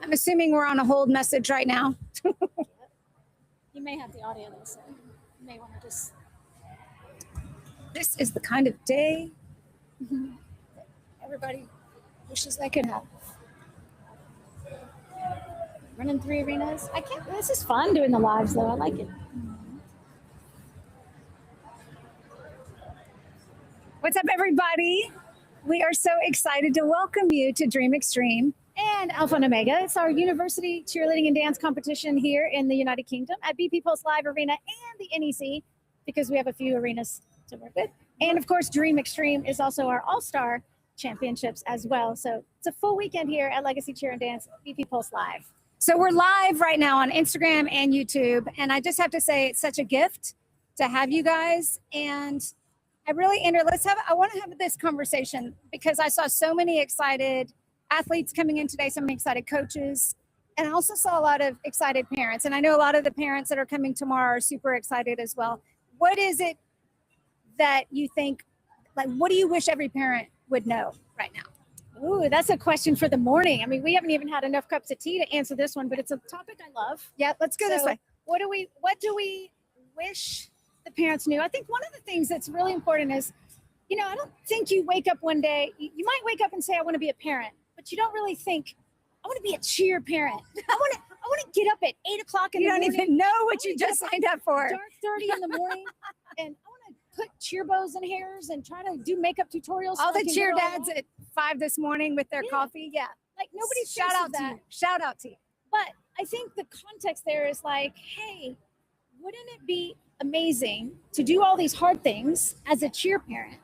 I'm assuming we're on a hold message right now. You may have the audio though, so you may want to just. This is the kind of day everybody wishes they could have. Running 3 arenas. I can't. This is fun doing the lives though. I like it. What's up, everybody? We are so excited to welcome you to Dream Extreme. And Alpha and Omega. It's our university cheerleading and dance competition here in the United Kingdom at BP Pulse Live Arena and the NEC, because we have a few arenas to work with. And of course, Dream Extreme is also our All-Star Championships as well. So it's a full weekend here at Legacy Cheer and Dance, BP Pulse Live. So we're live right now on Instagram and YouTube. And I just have to say, it's such a gift to have you guys. And I really, Andrew, I want to have this conversation because I saw so many excited athletes coming in today, so many excited coaches, and I also saw a lot of excited parents. And I know a lot of the parents that are coming tomorrow are super excited as well. What is it that you think, like, what do you wish every parent would know right now? Ooh, that's a question for the morning. I mean, we haven't even had enough cups of tea to answer this one, but it's a topic I love. Yeah, let's go this way. What do we wish the parents knew? I think one of the things that's really important is, I don't think you wake up one day, you might wake up and say, I want to be a parent, but you don't really think, I want to be a cheer parent. I want to get up at 8 o'clock in the morning. You don't even know what you just signed up for. Dark 30 in the morning, and I want to put cheer bows in hairs and try to do makeup tutorials. All the cheer dads at 5 this morning with their coffee. Yeah. Like nobody shout out to you. Shout out to you. But I think the context there is like, hey, wouldn't it be amazing to do all these hard things as a cheer parent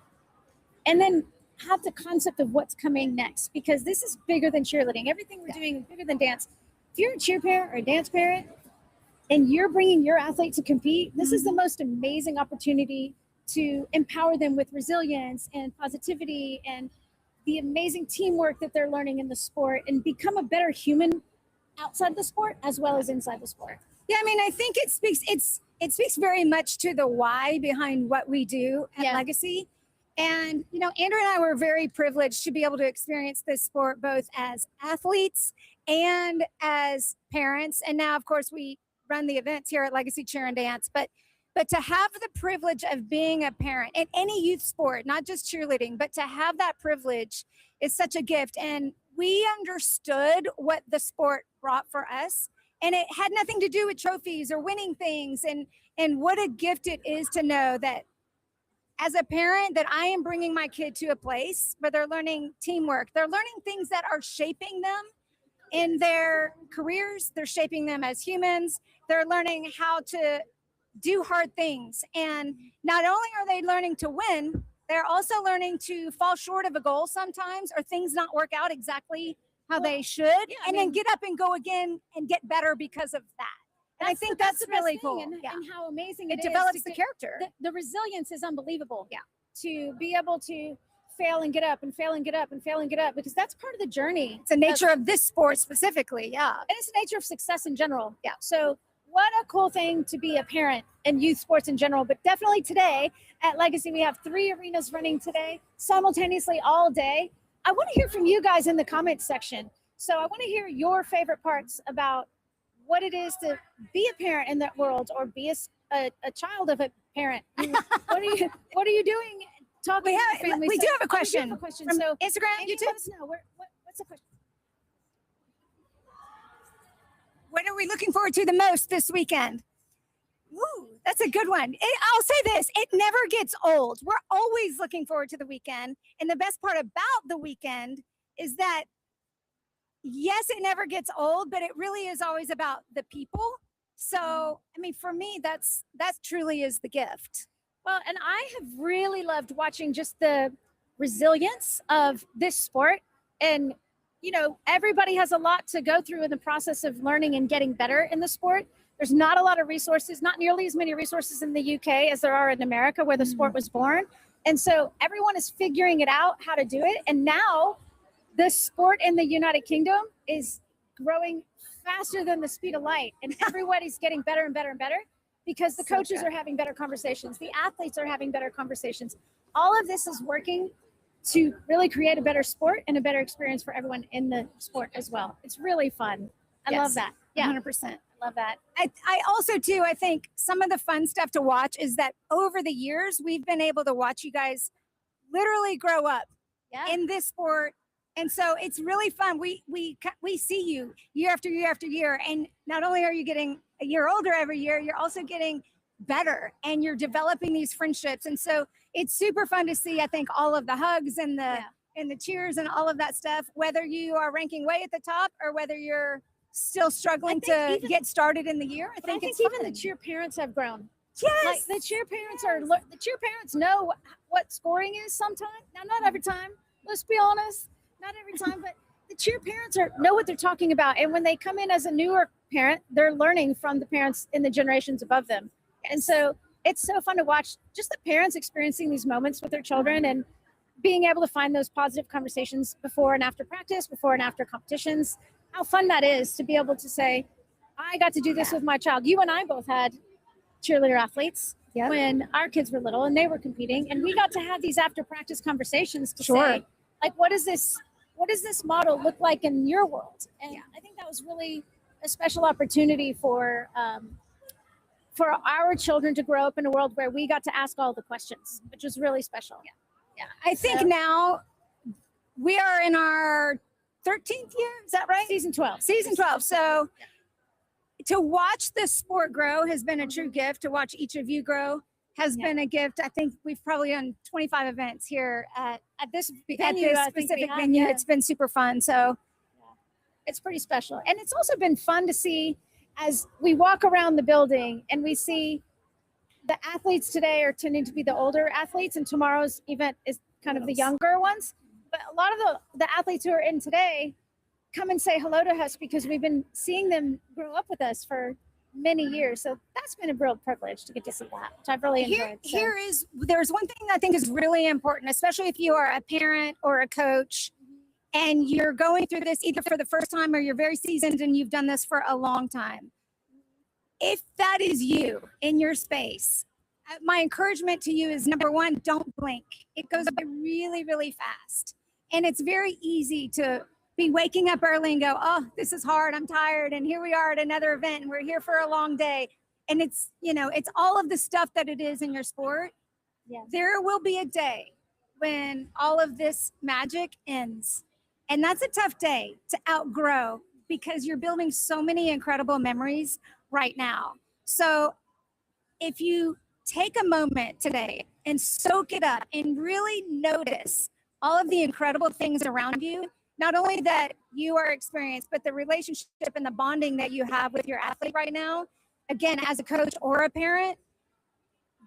and then have the concept of what's coming next? Because this is bigger than cheerleading. Everything we're doing is bigger than dance. If you're a cheer parent or a dance parent and you're bringing your athlete to compete, this is the most amazing opportunity to empower them with resilience and positivity and the amazing teamwork that they're learning in the sport and become a better human outside the sport as well as inside the sport. Yeah, I mean, I think it speaks very much to the why behind what we do at Legacy. And, Andrew and I were very privileged to be able to experience this sport both as athletes and as parents. And now, of course, we run the events here at Legacy Cheer and Dance. But to have the privilege of being a parent in any youth sport, not just cheerleading, but to have that privilege is such a gift. And we understood what the sport brought for us. And it had nothing to do with trophies or winning things. And what a gift it is to know that as a parent, that I am bringing my kid to a place where they're learning teamwork. They're learning things that are shaping them in their careers. They're shaping them as humans. They're learning how to do hard things. And not only are they learning to win, they're also learning to fall short of a goal sometimes, or things not work out exactly how they should, then get up and go again and get better because of that. And I think that's really cool. And how amazing it develops the character. The resilience is unbelievable. Yeah. To be able to fail and get up and fail and get up and fail and get up, because that's part of the journey. It's the nature of this sport specifically. Yeah. And it's the nature of success in general. Yeah. So what a cool thing to be a parent in youth sports in general. But definitely today at Legacy, we have 3 arenas running today simultaneously all day. I want to hear from you guys in the comments section. So I want to hear your favorite parts about what it is to be a parent in that world, or be a child of a parent. What are you doing? Talking to your family. We do have a question. From So Instagram, Andy, YouTube. let us know. What's the question? What are we looking forward to the most this weekend? Ooh, that's a good one. I'll say this, it never gets old. We're always looking forward to the weekend. And the best part about the weekend is that, yes, it never gets old, but it really is always about the people. So, I mean, for me, that truly is the gift. Well, and I have really loved watching just the resilience of this sport. And, everybody has a lot to go through in the process of learning and getting better in the sport. There's not a lot of resources, not nearly as many resources in the UK as there are in America, where the sport was born. And so everyone is figuring it out how to do it. And now the sport in the United Kingdom is growing faster than the speed of light. And everybody's getting better and better and better, because the coaches are having better conversations. The athletes are having better conversations. All of this is working to really create a better sport and a better experience for everyone in the sport as well. It's really fun. I Yes, love that. Yeah, 100%. I love that. I also too, I think some of the fun stuff to watch is that over the years, we've been able to watch you guys literally grow up Yeah. in this sport. And so it's really fun. We see you year after year after year. And not only are you getting a year older every year, you're also getting better and you're developing these friendships. And so it's super fun to see, I think, all of the hugs and the cheers and all of that stuff, whether you are ranking way at the top or whether you're still struggling to get started in the year. I think it's even fun. the cheer parents have grown. Yes. Like the cheer parents the cheer parents know what scoring is sometimes. Now, not every time. Let's be honest, not every time, but the cheer parents know what they're talking about. And when they come in as a newer parent, they're learning from the parents in the generations above them. And so it's so fun to watch just the parents experiencing these moments with their children and being able to find those positive conversations before and after practice, before and after competitions. How fun that is to be able to say, I got to do this with my child. You and I both had cheerleader athletes when our kids were little and they were competing, and we got to have these after practice conversations to say, like, what does this model look like in your world? And I think that was really a special opportunity for our children to grow up in a world where we got to ask all the questions, which was really special. Yeah. I think now we are in our 13th year. Is that right? Season 12. Season 12. So to watch this sport grow has been a true gift. To watch each of you grow has been a gift. I think we've probably done 25 events here at this specific venue. It's been super fun. So it's pretty special. And it's also been fun to see as we walk around the building and we see the athletes today are tending to be the older athletes, and tomorrow's event is kind of the younger ones. But a lot of the athletes who are in today come and say hello to us because we've been seeing them grow up with us for many years. So that's been a real privilege to get to see that, which I've really enjoyed. There's one thing I think is really important, especially if you are a parent or a coach and you're going through this either for the first time or you're very seasoned and you've done this for a long time. If that is you in your space, my encouragement to you is, number one, don't blink. It goes by really, really fast. And it's very easy to be waking up early and go, oh, this is hard, I'm tired. And here we are at another event and we're here for a long day. And it's, it's all of the stuff that it is in your sport. Yeah. There will be a day when all of this magic ends. And that's a tough day to outgrow because you're building so many incredible memories right now. So if you take a moment today and soak it up and really notice all of the incredible things around you, not only that you are experienced, but the relationship and the bonding that you have with your athlete right now, again, as a coach or a parent,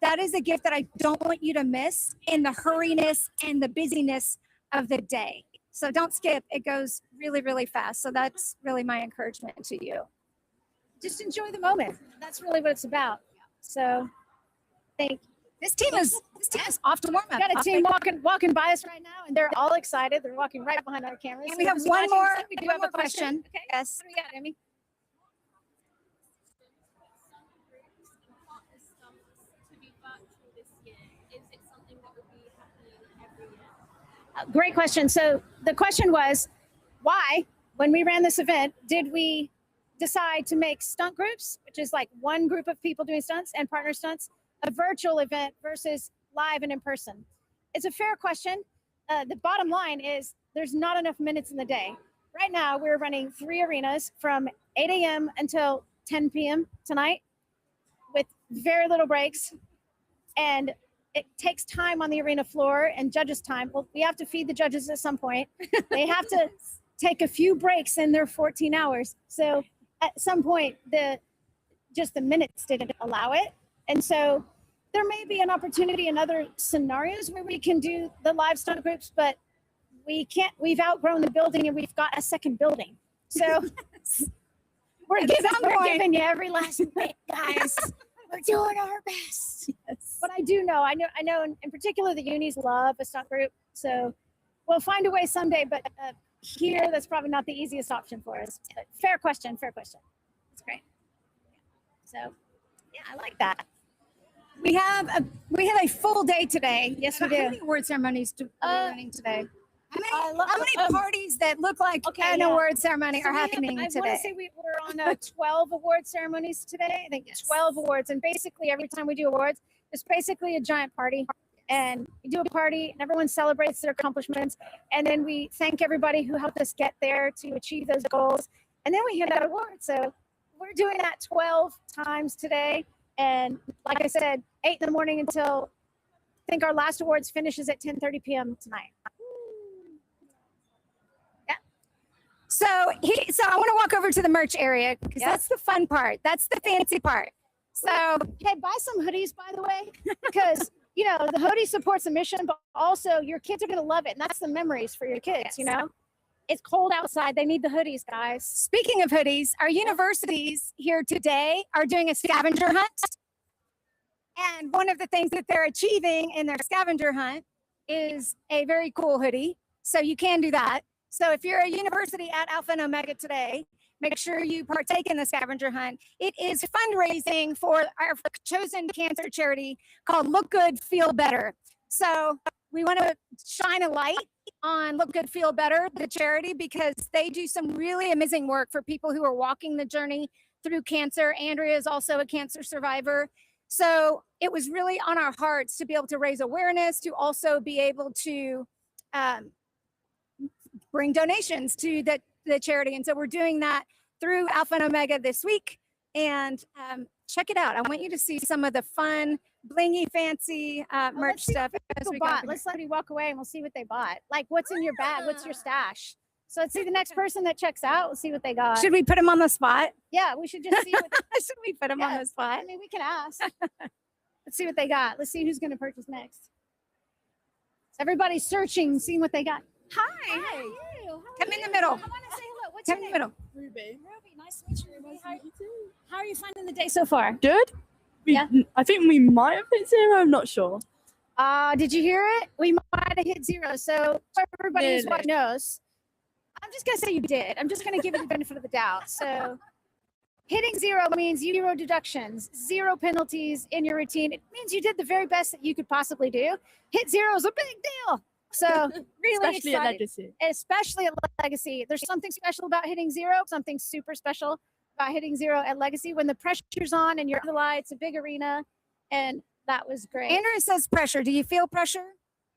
that is a gift that I don't want you to miss in the hurriness and the busyness of the day. So don't skip. It goes really, really fast. So that's really my encouragement to you. Just enjoy the moment. That's really what it's about. So thank you. This team is off to warm up. We got a team walking by us right now, and they're all excited. They're walking right behind our cameras. And we have one more. We do have a question. Okay. Yes. What do we got, Amy? Great question. So the question was, why, when we ran this event, did we decide to make stunt groups, which is like one group of people doing stunts and partner stunts, a virtual event versus live and in person? It's a fair question. The bottom line is there's not enough minutes in the day. Right now, we're running 3 arenas from 8 a.m. until 10 p.m. tonight with very little breaks. And it takes time on the arena floor and judges' time. Well, we have to feed the judges at some point. They have to take a few breaks in their 14 hours. So at some point, the minutes didn't allow it. And so there may be an opportunity in other scenarios where we can do the live stunt groups, but we can't. We've outgrown the building and we've got a second building. So we're giving you every last bit, guys. We're doing our best. Yes. But I know in particular the unis love a stunt group. So we'll find a way someday, but here that's probably not the easiest option for us. But fair question. That's great. So yeah, I like that. We have a full day today. Yes, we How do. many award ceremonies are we running today? How many um, parties that look like okay, an yeah. award ceremony So are we have- happening I want today? to say we're on 12 award ceremonies today. I think Yes. 12 awards, and basically every time we do awards, it's basically a giant party. And we do a party, and everyone celebrates their accomplishments, and then we thank everybody who helped us get there to achieve those goals, and then we hand out awards. So we're doing that 12 times today, and like I said, 8 in the morning until I think our last awards finishes at 10:30 p.m. tonight. So I want to walk over to the merch area because Yep. that's the fun part. That's the fancy part. So Hey, buy some hoodies, by the way, because you know the hoodie supports the mission, but also your kids are gonna love it, and that's the memories for your kids. You Yes. know, it's cold outside; they need the hoodies, guys. speaking of hoodies, our universities here today are doing a scavenger hunt. And one of the things that they're achieving in their scavenger hunt is a very cool hoodie. So you can do that. So if you're a university at Alpha and Omega today, make sure you partake in the scavenger hunt. It is fundraising for our chosen cancer charity called Look Good, Feel Better. So we want to shine a light on Look Good, Feel Better, the charity, because they do some really amazing work for people who are walking the journey through cancer. Andrea is also a cancer survivor. So it was really on our hearts to be able to raise awareness, to also be able to bring donations to the charity. And so we're doing that through Alpha and Omega this week. And check it out. I want you to see some of the fun, blingy, fancy merch let's see stuff. As Who we go bought? through. Let's let me walk away, and we'll see what they bought. Like, what's in your bag? What's your stash? So let's see the next person that checks out. We'll see what they got. Should we put them on the spot? Yeah, we should just see. What Should we put them on Yeah. the spot? I mean, we can ask. Let's see what they got. Let's see who's going to purchase next. Everybody's searching, seeing what they got. Hi. How are you? Come in the middle. Come on and say hello. What's Come your in the name? middle. Ruby. Ruby. Nice to meet you, Ruby. How are you finding the day so far? Good. Yeah. I think we might have hit 0. I'm not sure. Did you hear it? We might have hit 0. So everybody who's Nearly. watching knows. I'm just gonna say you did. I'm just gonna give you the benefit of the doubt. So hitting 0 means 0 deductions, 0 penalties in your routine. It means you did the very best that you could possibly do. Hit 0 is a big deal. So really Especially at excited. Legacy. Especially at Legacy. There's something special about hitting 0, something super special about hitting 0 at Legacy when the pressure's on and you're under the lights, a big arena, and that was great. Andrea says pressure. Do you feel pressure?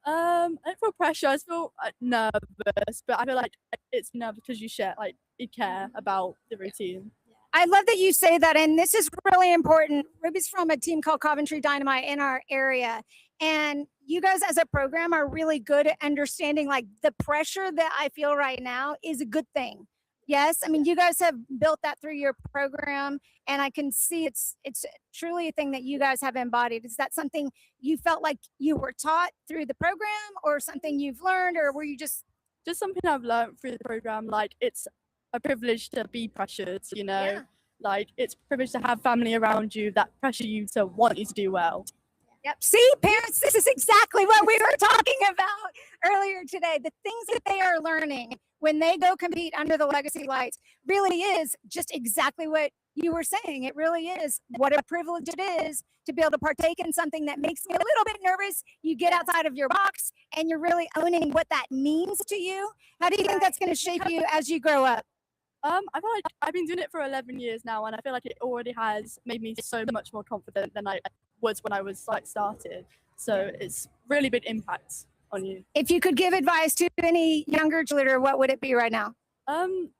I don't feel pressure. I just feel nervous, but I feel like it's nervous because you care about the routine. I love that you say that. And this is really important. Ruby's from a team called Coventry Dynamite in our area. And you guys as a program are really good at understanding like the pressure that I feel right now is a good thing. Yes. I mean, you guys have built that through your program and I can see it's truly a thing that you guys have embodied. Is that something you felt like you were taught through the program or something you've learned, or were you just something I've learned through the program. Like, it's a privilege to be pressured, you know. Yeah. Like, it's a privilege to have family around you that pressure you to want you to do well. Yep. See, parents, this is exactly what we were talking about earlier today. The things that they are learning when they go compete under the Legacy lights really is just exactly what you were saying. It really is what a privilege it is to be able to partake in something that makes me a little bit nervous. You get outside of your box and you're really owning what that means to you. How do you think that's going to shape you as you grow up? I feel like I've been doing it for 11 years now, and I feel like it already has made me so much more confident than I was when I was started. So it's really big impact on you. If you could give advice to any younger cheerleader, what would it be right now?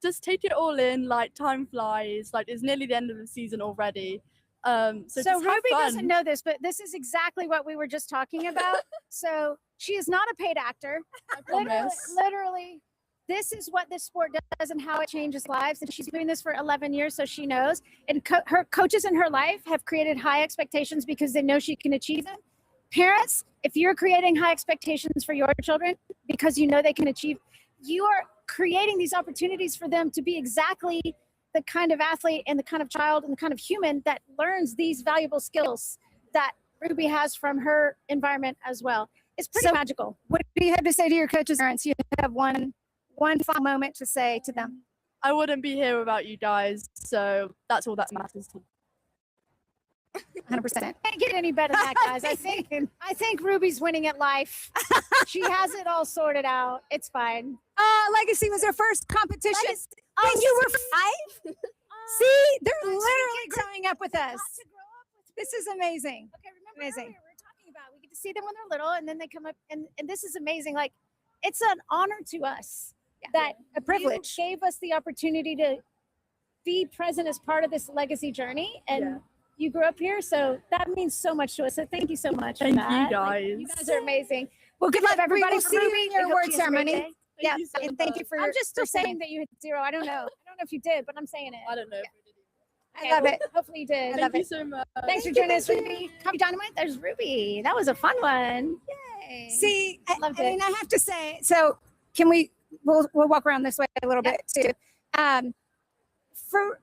Just take it all in. Like, time flies. Like, it's nearly the end of the season already. So just have Ruby fun. doesn't know this, but this is exactly what we were just talking about. So she is not a paid actor. I promise. Literally, this is what this sport does and how it changes lives. And she's doing this for 11 years, so she knows. And her coaches in her life have created high expectations because they know she can achieve them. Parents, if you're creating high expectations for your children because you know they can achieve, you are creating these opportunities for them to be exactly the kind of athlete and the kind of child and the kind of human that learns these valuable skills that Ruby has from her environment as well. It's pretty So- magical. What do you have to say to your coaches' parents? You have one final moment to say to them. I wouldn't be here without you guys. So that's all that matters to me. 100%. Can't get any better than that, guys. I think Ruby's winning at life. She has it all sorted out. It's fine. Legacy was her first competition. Legacy- When you were 5? See, they're literally growing up with us. Got to grow up with This is amazing. Okay, remember Amazing. earlier we were talking about we get to see them when they're little and then they come up and this is amazing. Like it's an honor to us that A privilege. you gave us the opportunity to be present as part of this legacy journey and Yeah. you grew up here. So that means so much to us. So thank you so much. for Thank you, that. Like, you guys. guare amazing. Well, good Love luck, everybody. everybody We'll for see you Ruby. in We your hope award she has a great ceremony. day. Yeah, you so and thank you much. for. I'm just still for saying saying that you hit 0. I don't know. I don't know if you did, but I'm saying it. I don't know. Okay, I love well, it. Hopefully you did. I love Thank you it. so much. Thanks for joining us, Ruby. Happy Dynamite. There's Ruby. That was a fun one. Yay. See, I Loved mean, it. I have to say. So, can we? We'll walk around this way a little bit too.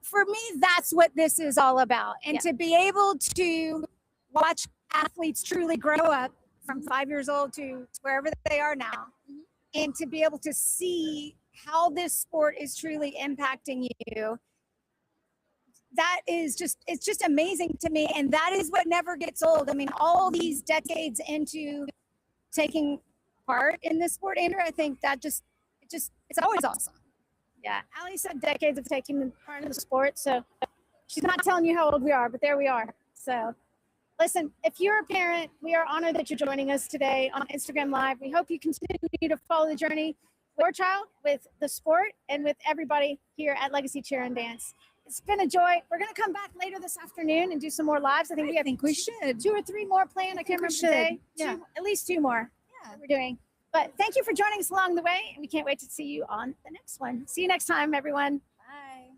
For me, that's what this is all about, and Yeah. to be able to watch athletes truly grow up from 5 years old to wherever they are now, Mhm. and to be able to see how this sport is truly impacting you. That is just, it's just amazing to me. And that is what never gets old. I mean, all these decades into taking part in this sport, Andrew, I think that it's always awesome. Yeah, Ali said decades of taking part in the sport. So she's not telling you how old we are, but there we are. So listen, if you're a parent, we are honored that you're joining us today on Instagram Live. We hope you continue to follow the journey with your child, with the sport, and with everybody here at Legacy Cheer and Dance. It's been a joy. We're going to come back later this afternoon and do some more lives. I think we have we should. 2 or 3 more planned. I can't we remember should. today. Yeah. At least 2 more Yeah. that we're doing. But thank you for joining us along the way, and we can't wait to see you on the next one. See you next time, everyone. Bye.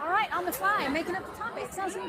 All right, on the fly, making up the topic. Sounds good.